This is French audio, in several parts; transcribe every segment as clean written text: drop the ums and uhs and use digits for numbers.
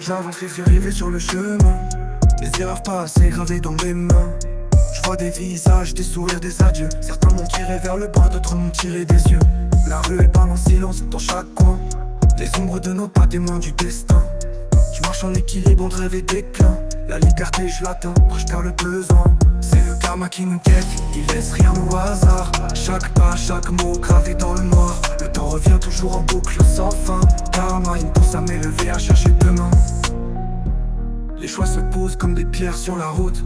J'avance les yeux rivés sur le chemin, les erreurs passées gravées dans mes mains. Je vois des visages, des sourires, des adieux. Certains m'ont tiré vers le bas, d'autres m'ont tiré des yeux. La rue elle parle en silence dans chaque coin. Les ombres de nos pas, témoins du destin. Je marche en équilibre entre rêve et déclin. La liberté je l'atteins, je perds le besoin. C'est le karma qui nous guette, il laisse rien au hasard. Chaque pas, chaque mot gravé dans le noir. Le temps revient toujours en boucle sans fin. Karma il me pousse à m'élever, à chercher demain. Les choix se posent comme des pierres sur la route.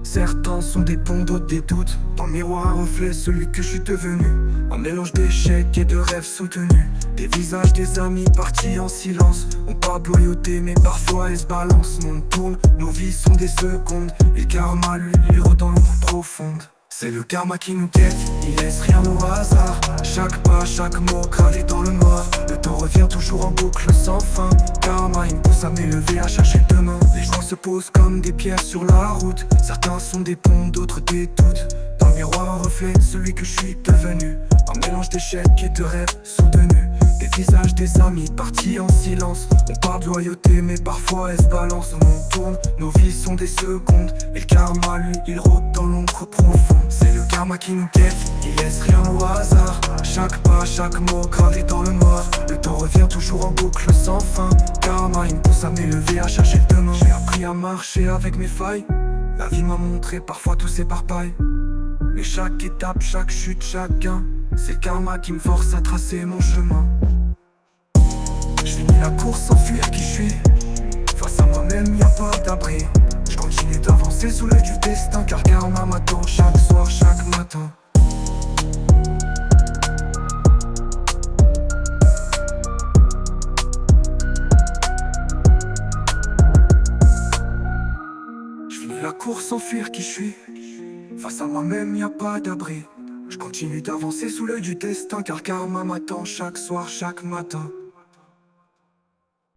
Certains sont des ponts, d'autres des doutes. Dans le miroir un reflet, celui que je suis devenu. Un mélange d'échecs et de rêves soutenus. Des visages, des amis partis en silence. On parle de loyauté mais parfois elles se balancent. On tourne, nos vies sont des secondes. Et le karma lui, il rôde dans l'ombre profonde. C'est le karma qui nous guette, il laisse rien au hasard. Chaque pas, chaque mot gravé dans le noir. Le temps revient toujours en boucle sans fin. Karma il me pousse à m'élever, à chercher demain. Les gens se posent comme des pierres sur la route. Certains sont des ponts, d'autres des doutes. Dans le miroir un reflet de celui que je suis devenu. Un mélange d'échecs et de rêves soutenus. Des visages, des amis partis en silence. On parle de loyauté mais parfois elles se balancent. On tourne, nos vies sont des secondes. Et le karma lui, il rôde dans l'ombre profonde. C'est le karma qui nous guette, il laisse rien au hasard. Chaque pas, chaque mot gravé dans le noir. Le temps revient toujours en boucle sans fin. Karma il me pousse à m'élever, à chercher demain. J'ai appris à marcher avec mes failles. La vie m'a montré parfois tout s'éparpille. Mais chaque étape, chaque chute, chaque gain, c'est le karma qui me force à tracer mon chemin. Je finis la course sans fuir qui je suis. Face à moi-même y'a pas d'abri. Je continue d'avancer sous l'œil du destin. Car karma m'attend chaque soir, chaque matin. Je finis la course sans fuir qui je suis. Face à moi-même y'a pas d'abri. Je continue d'avancer sous l'œil du destin. Car karma m'attend chaque soir, chaque matin.